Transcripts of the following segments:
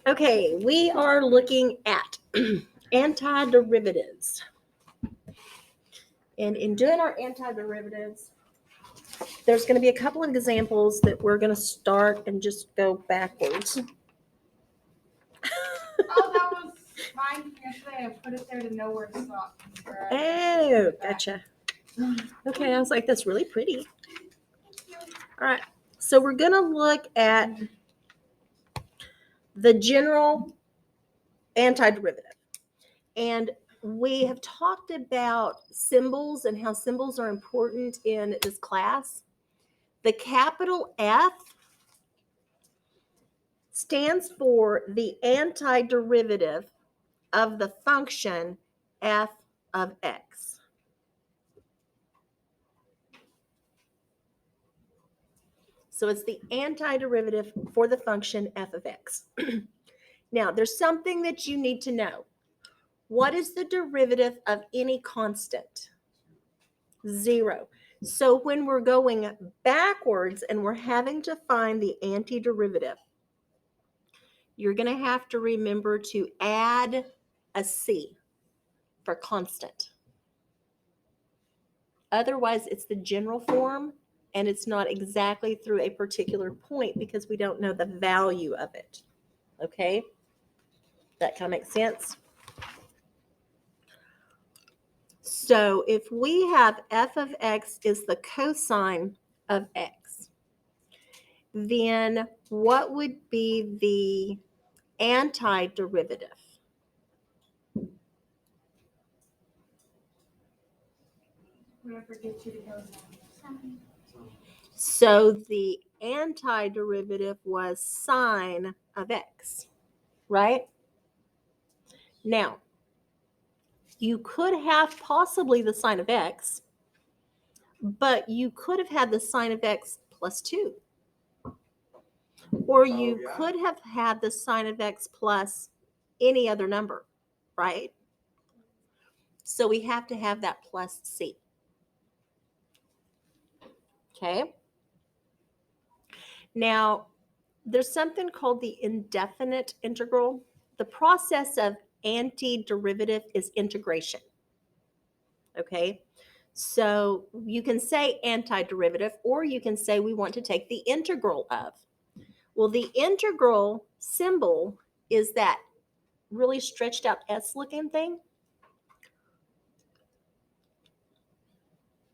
Okay, we are looking at antiderivatives. And in doing our antiderivatives, there's going to be a couple of examples that we're going to start and just go backwards. Oh, that was mine yesterday. I put it there to know where to stop. Oh, gotcha. Okay, I was like, that's really pretty. All right, so we're going to look at the general antiderivative. And we have talked about symbols and how symbols are important in this class. The capital F stands for the antiderivative of the function f of x. So it's the antiderivative for the function f of x. Now, there's something that you need to know. What is the derivative of any constant? 0. So when we're going backwards and we're having to find the antiderivative, you're going to have to remember to add a c for constant. Otherwise, it's the general form, and it's not exactly through a particular point because we don't know the value of it. Okay? That kind of makes sense? So if we have f of x is the cosine of x, then what would be the antiderivative? Whatever gets you to go down. So the antiderivative was sine of x, right? Now, you could have possibly the sine of x, but you could have had the sine of x plus 2. Or you could have had the sine of x plus any other number, right? So we have to have that plus c. Okay? Now, there's something called the indefinite integral. The process of antiderivative is integration. Okay? So you can say antiderivative, or you can say we want to take the integral of. Well, the integral symbol is that really stretched out S looking thing.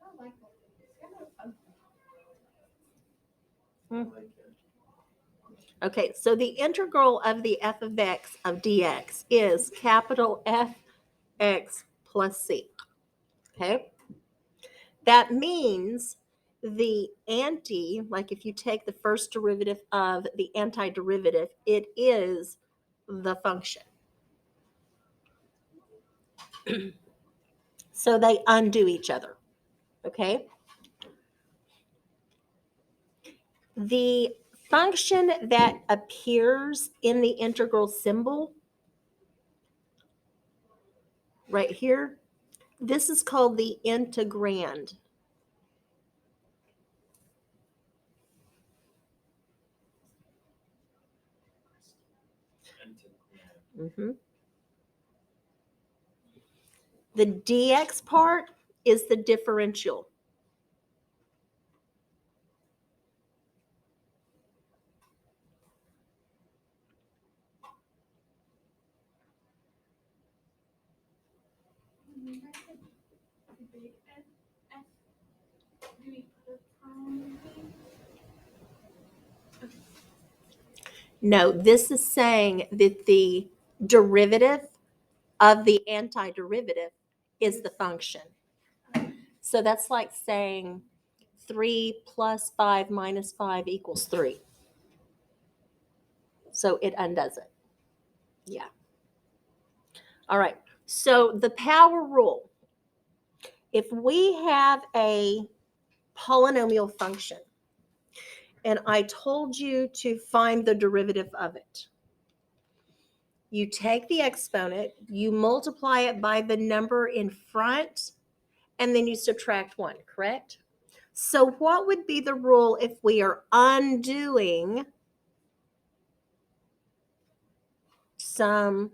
I like that. It's kind of ugly. Okay, so the integral of the f of x of dx is capital Fx plus c. Okay? That means the anti, like if you take the first derivative of the antiderivative, it is the function. So they undo each other. Okay? The function that appears in the integral symbol right here, this is called the integrand. Mm-hmm. The dx part is the differential. No, this is saying that the derivative of the antiderivative is the function. So that's like saying 3 plus 5 minus 5 equals 3. So it undoes it. Yeah. All right. So the power rule. If we have a polynomial function and I told you to find the derivative of it, you take the exponent, you multiply it by the number in front, and then you subtract 1, correct? So what would be the rule if we are undoing some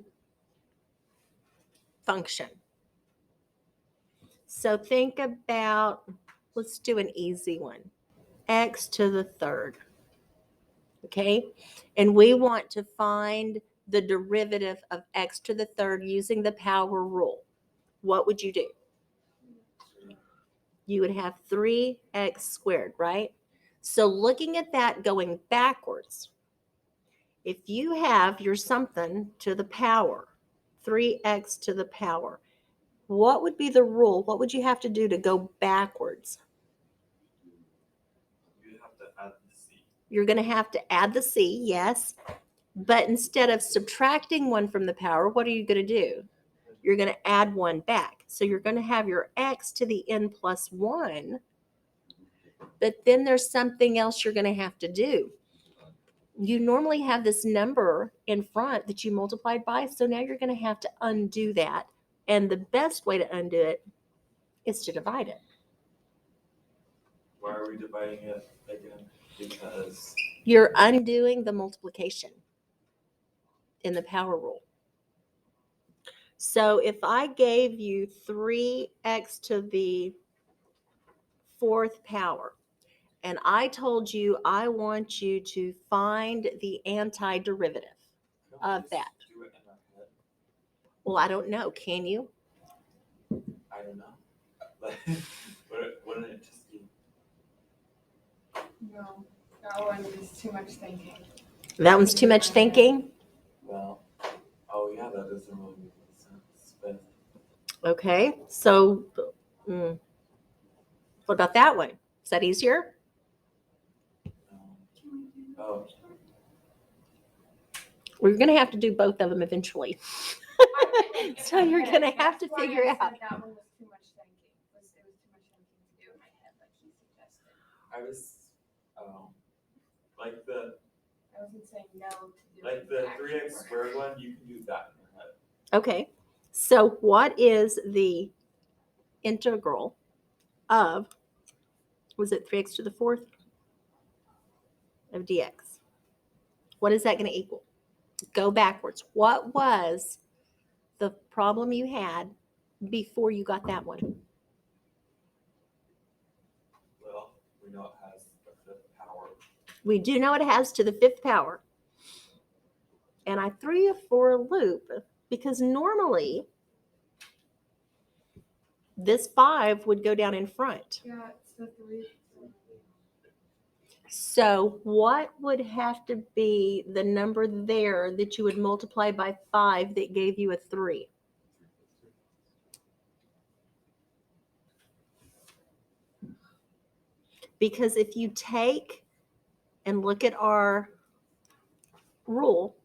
function. So think about, let's do an easy one, x to the third. Okay, and we want to find the derivative of x to the third using the power rule. What would you do? You would have 3x squared, right? So looking at that going backwards, if you have your something to the power, 3x to the power, what would be the rule? What would you have to do to go backwards? You have to add the c. You're going to have to add the c, yes. But instead of subtracting 1 from the power, what are you going to do? You're going to add 1 back. So you're going to have your x to the n plus 1. But then there's something else you're going to have to do. You normally have this number in front that you multiplied by, so now you're going to have to undo that. And the best way to undo it is to divide it. Why are we dividing it again? Because You're undoing the multiplication in the power rule. So if I gave you 3x to the 4th power, and I told you I want you to find the antiderivative don't of we just that. do it in our head? Well, I don't know. Can you? I don't know. Like, wouldn't it just be? No, that one is too much thinking. That one's too much thinking. Well, oh yeah, that doesn't really make any sense. But Okay. So what about that one? Is that easier? oh, We're going to have to do both of them eventually. So you're going to have to figure out. That one was too much thinking. It was too much thinking to do in my head, like he suggested. I was like the I wasn't saying no to do like the 3x squared one. You can do that in your head. Okay. So what is the integral of, was it 3x to the 4th of dx? What is that going to equal? Go backwards. What was the problem you had before you got that one? Well, we know it has the 5th power. We do know it has to the 5th power. And I threw you for a loop because normally this 5 would go down in front. Yeah, it's the 3. So what would have to be the number there that you would multiply by 5 that gave you a 3? Because if you take and look at our rule,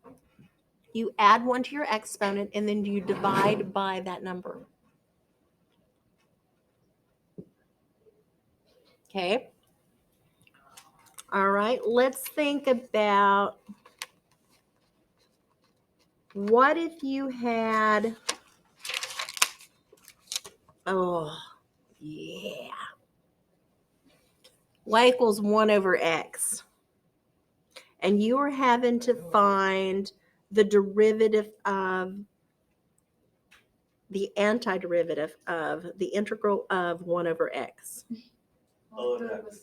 you add 1 to your exponent and then you divide by that number. Okay. All right. Let's think about what if you had, oh, yeah, y equals 1 over x. And you are having to find the derivative of the antiderivative of the integral of 1 over x. All of x.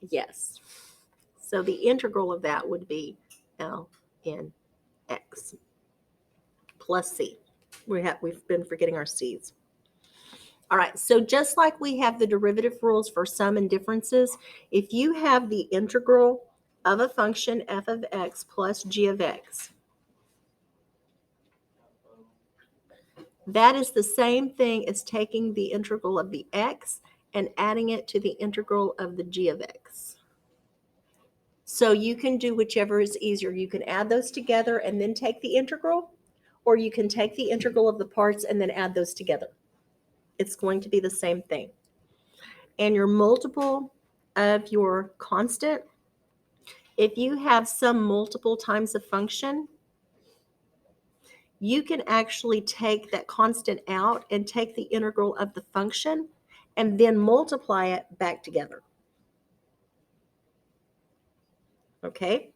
Yes. So the integral of that would be L in x plus c. We've been forgetting our c's. All right, so just like we have the derivative rules for sum and differences, if you have the integral of a function f of x plus g of x, that is the same thing as taking the integral of the x and adding it to the integral of the g of x. So you can do whichever is easier. You can add those together and then take the integral, or you can take the integral of the parts and then add those together. It's going to be the same thing. And your multiple of your constant, if you have some multiple times a function, you can actually take that constant out and take the integral of the function and then multiply it back together. Okay,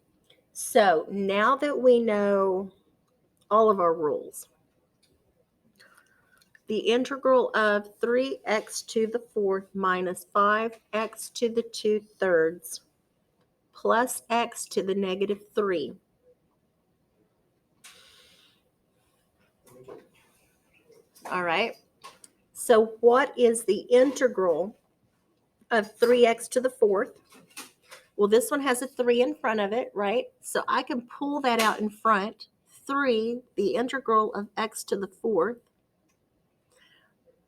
so now that we know all of our rules. The integral of 3x to the fourth minus 5x to the 2/3 plus x to the negative 3. All right. So what is the integral of 3x to the fourth? Well, this one has a 3 in front of it, right? So I can pull that out in front. 3, the integral of x to the fourth,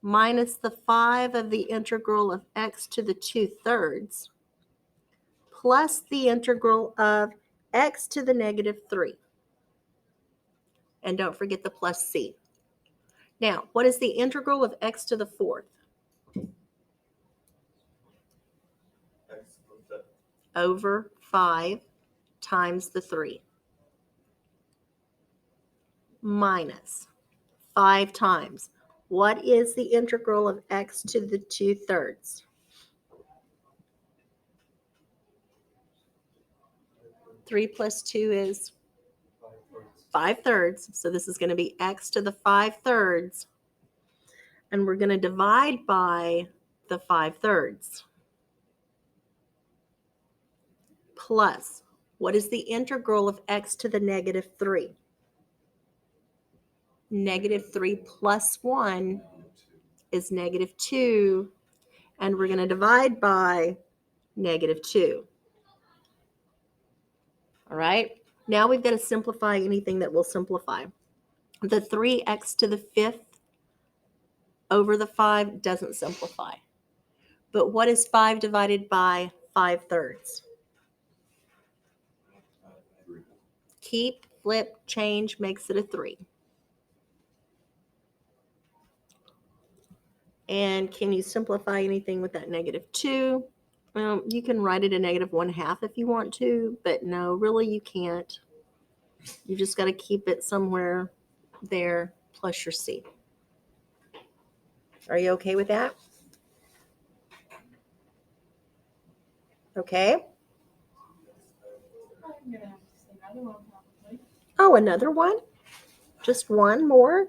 minus the 5 of the integral of x to the 2/3, plus the integral of x to the negative 3. And don't forget the plus c. Now, what is the integral of x to the fourth? X plus that. Over 5 times the 3. Minus 5 times. What is the integral of x to the 2/3? 3 plus 2 is 5/3. So this is going to be x to the 5/3. And we're going to divide by the 5/3. Plus, what is the integral of x to the negative 3? Negative 3 plus 1 is negative 2. And we're going to divide by negative 2. All right. Now we've got to simplify anything that will simplify. The 3x to the 5th over the 5 doesn't simplify. But what is 5 divided by 5/3? Keep, flip, change makes it a 3. And can you simplify anything with that negative 2? Well, you can write it a negative 1/2 if you want to, but no, really you can't. You just got to keep it somewhere there plus your c. Are you okay with that? Okay. I'm gonna have to say another one probably. Oh, another one? Just one more?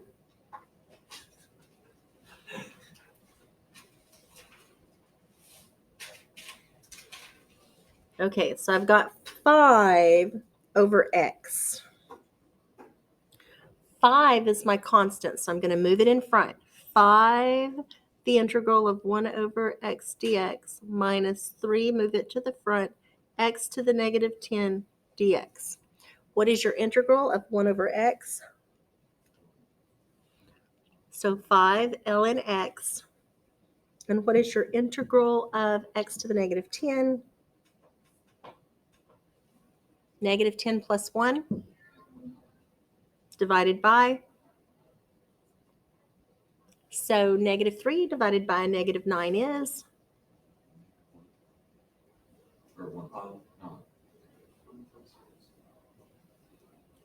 Okay, so I've got 5 over x. 5 is my constant, so I'm going to move it in front. 5, the integral of 1 over x dx, minus 3, move it to the front, x to the negative 10 dx. What is your integral of 1 over x? So 5 ln x. And what is your integral of x to the negative 10? Negative 10 plus 1 divided by. So negative 3 divided by negative 9 is?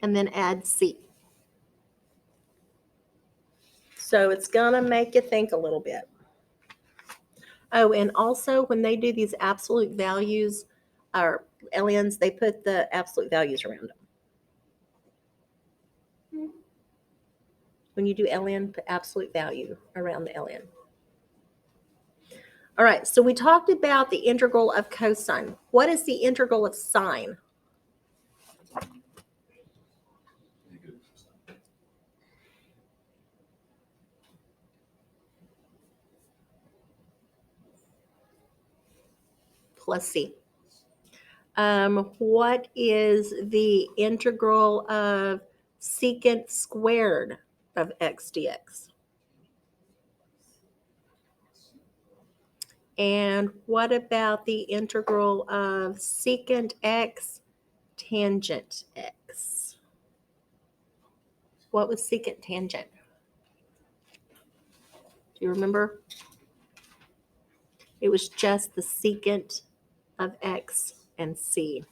And then add c. So it's going to make you think a little bit. Oh, and also when they do these absolute values, or LNs, they put the absolute values around them. When you do LN, put absolute value around the LN. All right, so we talked about the integral of cosine. What is the integral of sine? Plus c. What is the integral of secant squared of x dx? And what about the integral of secant x tangent x? What was secant tangent? Do you remember? It was just the secant of x and c.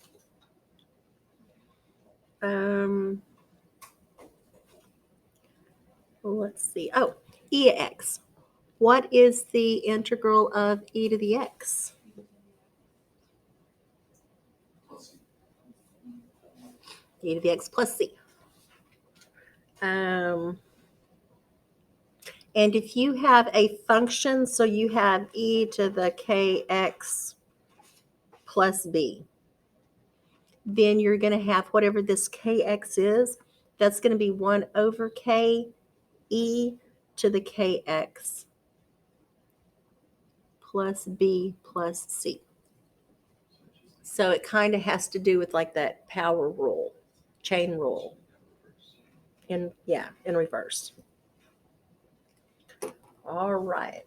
Let's see. Oh, e of x. What is the integral of e to the x? E to the x plus c. And if you have a function, so you have e to the kx plus b, then you're going to have whatever this kx is, that's going to be 1 over k e to the kx plus b plus c. So it kind of has to do with like that power rule, chain rule, in reverse. All right.